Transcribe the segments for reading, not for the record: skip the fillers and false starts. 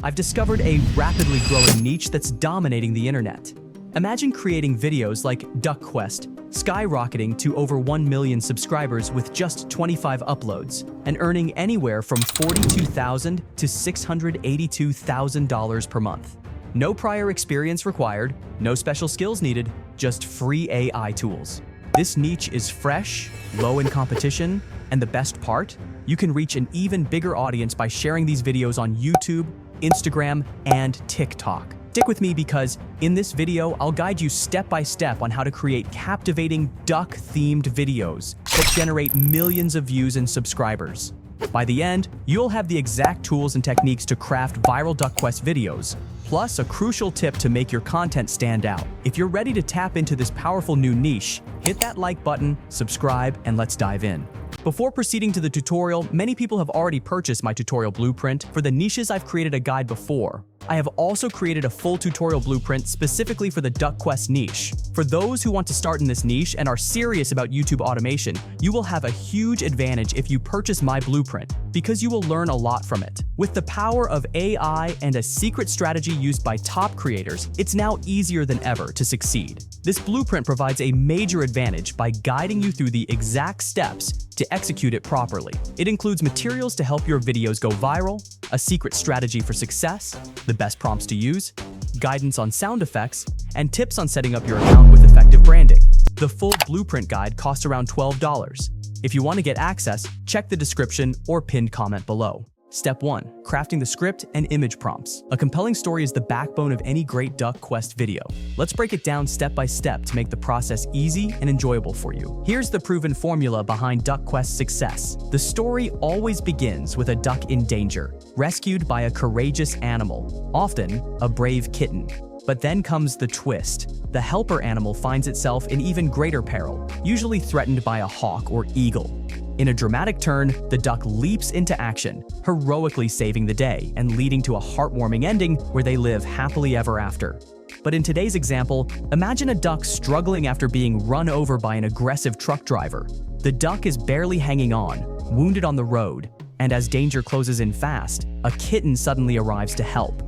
I've discovered a rapidly growing niche that's dominating the internet. Imagine creating videos like Duck Quest, skyrocketing to over 1 million subscribers with just 25 uploads, and earning anywhere from $42,000 to $682,000 per month. No prior experience required, no special skills needed, just free AI tools. This niche is fresh, low in competition, and the best part? You can reach an even bigger audience by sharing these videos on YouTube, Instagram, and TikTok. Stick with me because in this video, I'll guide you step by step on how to create captivating duck-themed videos that generate millions of views and subscribers. By the end, you'll have the exact tools and techniques to craft viral Duck Quest videos, plus a crucial tip to make your content stand out. If you're ready to tap into this powerful new niche, hit that like button, subscribe, and let's dive in. Before proceeding to the tutorial, many people have already purchased my tutorial blueprint. For the niches I've created a guide before. I have also created a full tutorial blueprint specifically for the Duck Quest niche. For those who want to start in this niche and are serious about YouTube automation, you will have a huge advantage if you purchase my blueprint because you will learn a lot from it. With the power of AI and a secret strategy used by top creators, it's now easier than ever to succeed. This blueprint provides a major advantage by guiding you through the exact steps to execute it properly. It includes materials to help your videos go viral, a secret strategy for success, the best prompts to use, guidance on sound effects, and tips on setting up your account with effective branding. The full blueprint guide costs around $12. If you want to get access, check the description or pinned comment below. Step 1. Crafting the script and image prompts. A compelling story is the backbone of any great Duck Quest video. Let's break it down step by step to make the process easy and enjoyable for you. Here's the proven formula behind Duck Quest's success. The story always begins with a duck in danger, rescued by a courageous animal, often a brave kitten. But then comes the twist. The helper animal finds itself in even greater peril, usually threatened by a hawk or eagle. In a dramatic turn, the duck leaps into action, heroically saving the day and leading to a heartwarming ending where they live happily ever after. But in today's example, imagine a duck struggling after being run over by an aggressive truck driver. The duck is barely hanging on, wounded on the road, and as danger closes in fast, a kitten suddenly arrives to help.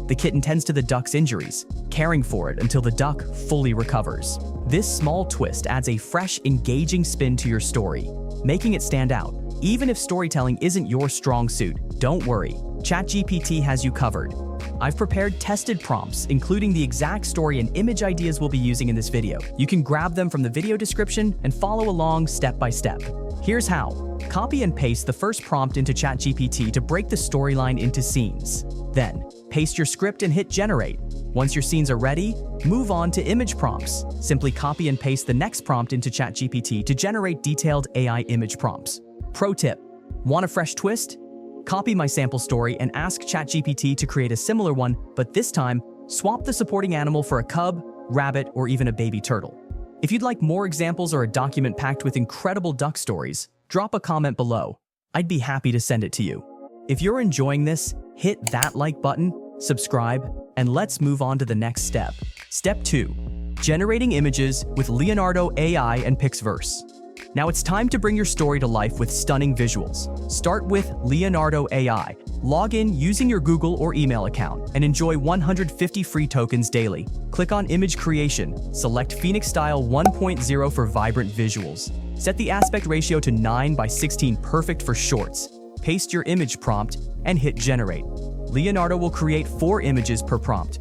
The kitten tends to the duck's injuries, caring for it until the duck fully recovers. This small twist adds a fresh, engaging spin to your story, making it stand out. Even if storytelling isn't your strong suit, don't worry, ChatGPT has you covered. I've prepared tested prompts, including the exact story and image ideas we'll be using in this video. You can grab them from the video description and follow along step by step. Here's how. Copy and paste the first prompt into ChatGPT to break the storyline into scenes. Then, paste your script and hit generate. Once your scenes are ready, move on to image prompts. Simply copy and paste the next prompt into ChatGPT to generate detailed AI image prompts. Pro tip: want a fresh twist? Copy my sample story and ask ChatGPT to create a similar one, but this time, swap the supporting animal for a cub, rabbit, or even a baby turtle. If you'd like more examples or a document packed with incredible duck stories, drop a comment below. I'd be happy to send it to you. If you're enjoying this, hit that like button, subscribe, and let's move on to the next step. Step 2. Generating images with Leonardo AI and PixVerse. Now it's time to bring your story to life with stunning visuals. Start with Leonardo AI. Log in using your Google or email account and enjoy 150 free tokens daily. Click on Image Creation. Select Phoenix Style 1.0 for vibrant visuals. Set the aspect ratio to 9:16 perfect for shorts. Paste your image prompt and hit Generate. Leonardo will create 4 images per prompt.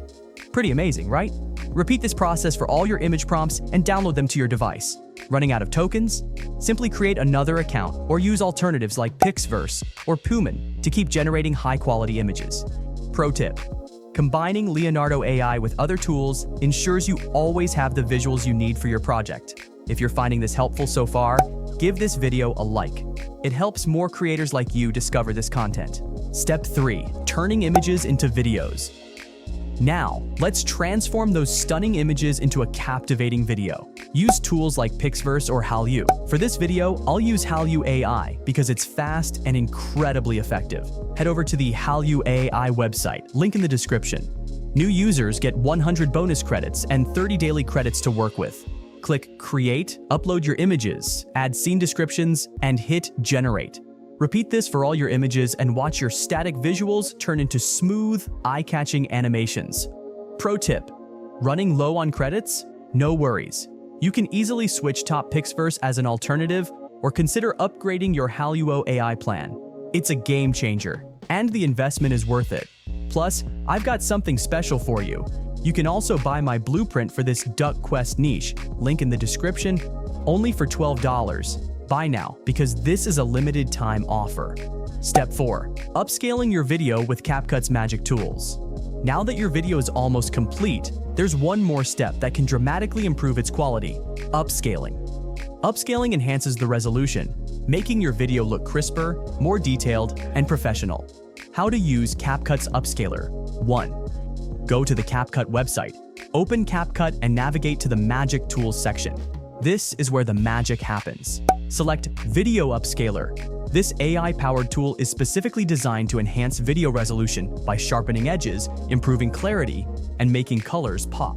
Pretty amazing, right? Repeat this process for all your image prompts and download them to your device. Running out of tokens? Simply create another account or use alternatives like PixVerse or Puman to keep generating high-quality images. Pro tip: combining Leonardo AI with other tools ensures you always have the visuals you need for your project. If you're finding this helpful so far, give this video a like. It helps more creators like you discover this content. Step 3. Turning images into videos. Now, let's transform those stunning images into a captivating video. Use tools like PixVerse or Hallyu. For this video, I'll use Hallyu AI because it's fast and incredibly effective. Head over to the Hallyu AI website, link in the description. New users get 100 bonus credits and 30 daily credits to work with. Click Create, upload your images, add scene descriptions, and hit Generate. Repeat this for all your images and watch your static visuals turn into smooth, eye-catching animations. Pro tip: running low on credits? No worries. You can easily switch top PixVerse as an alternative or consider upgrading your Leonardo AI plan. It's a game changer, and the investment is worth it. Plus, I've got something special for you. You can also buy my blueprint for this Duck Quest niche, link in the description, only for $12. Buy now, because this is a limited time offer. Step 4. Upscaling your video with CapCut's magic tools. Now that your video is almost complete, there's one more step that can dramatically improve its quality: upscaling. Upscaling enhances the resolution, making your video look crisper, more detailed, and professional. How to use CapCut's Upscaler. 1. Go to the CapCut website. Open CapCut and navigate to the Magic Tools section. This is where the magic happens. Select Video Upscaler. This AI-powered tool is specifically designed to enhance video resolution by sharpening edges, improving clarity, and making colors pop.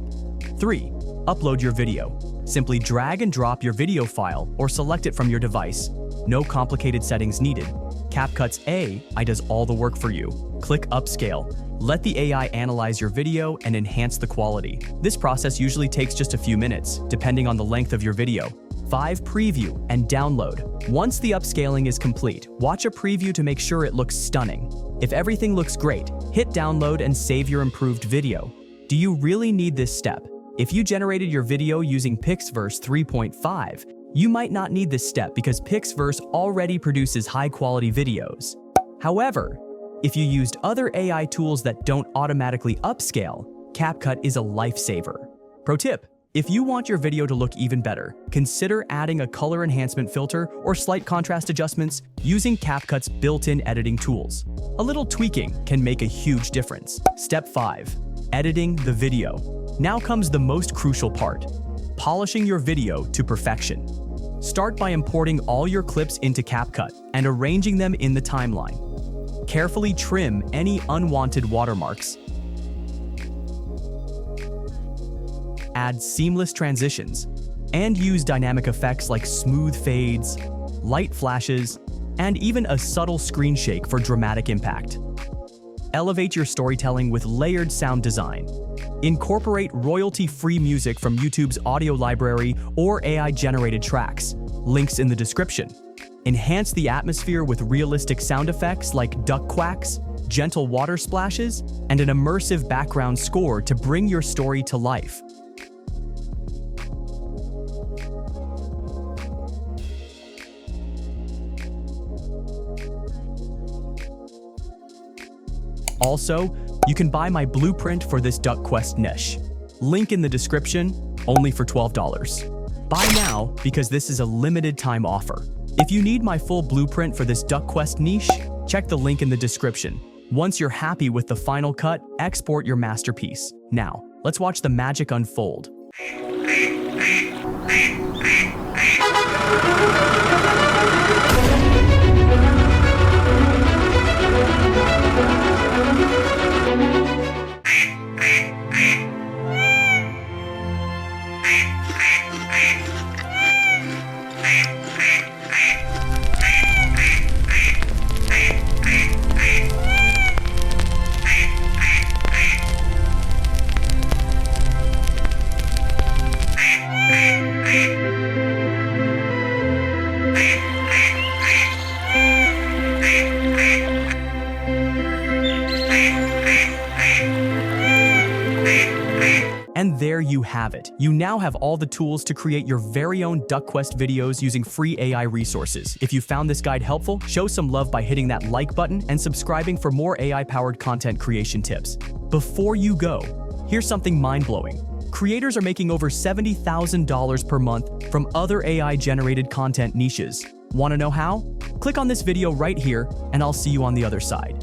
3. Upload your video. Simply drag and drop your video file or select it from your device. No complicated settings needed. CapCut's AI does all the work for you. Click Upscale. Let the AI analyze your video and enhance the quality. This process usually takes just a few minutes, depending on the length of your video. 5. Preview and download. Once the upscaling is complete, watch a preview to make sure it looks stunning. If everything looks great, hit download and save your improved video. Do you really need this step? If you generated your video using PixVerse 3.5, you might not need this step because PixVerse already produces high-quality videos. However, if you used other AI tools that don't automatically upscale, CapCut is a lifesaver. Pro tip: if you want your video to look even better, consider adding a color enhancement filter or slight contrast adjustments using CapCut's built-in editing tools. A little tweaking can make a huge difference. Step 5. Editing the video. Now comes the most crucial part: polishing your video to perfection. Start by importing all your clips into CapCut and arranging them in the timeline. Carefully trim any unwanted watermarks. Add seamless transitions, and use dynamic effects like smooth fades, light flashes, and even a subtle screen shake for dramatic impact. Elevate your storytelling with layered sound design. Incorporate royalty-free music from YouTube's audio library or AI-generated tracks. Links in the description. Enhance the atmosphere with realistic sound effects like duck quacks, gentle water splashes, and an immersive background score to bring your story to life. Also, you can buy my blueprint for this Duck Quest niche. Link in the description, only for $12. Buy now because this is a limited time offer. If you need my full blueprint for this Duck Quest niche, check the link in the description. Once you're happy with the final cut, export your masterpiece. Now, let's watch the magic unfold. And there you have it. You now have all the tools to create your very own Duck Quest videos using free AI resources. If you found this guide helpful, show some love by hitting that like button and subscribing for more AI-powered content creation tips. Before you go, here's something mind-blowing. Creators are making over $70,000 per month from other AI-generated content niches. Want to know how? Click on this video right here, and I'll see you on the other side.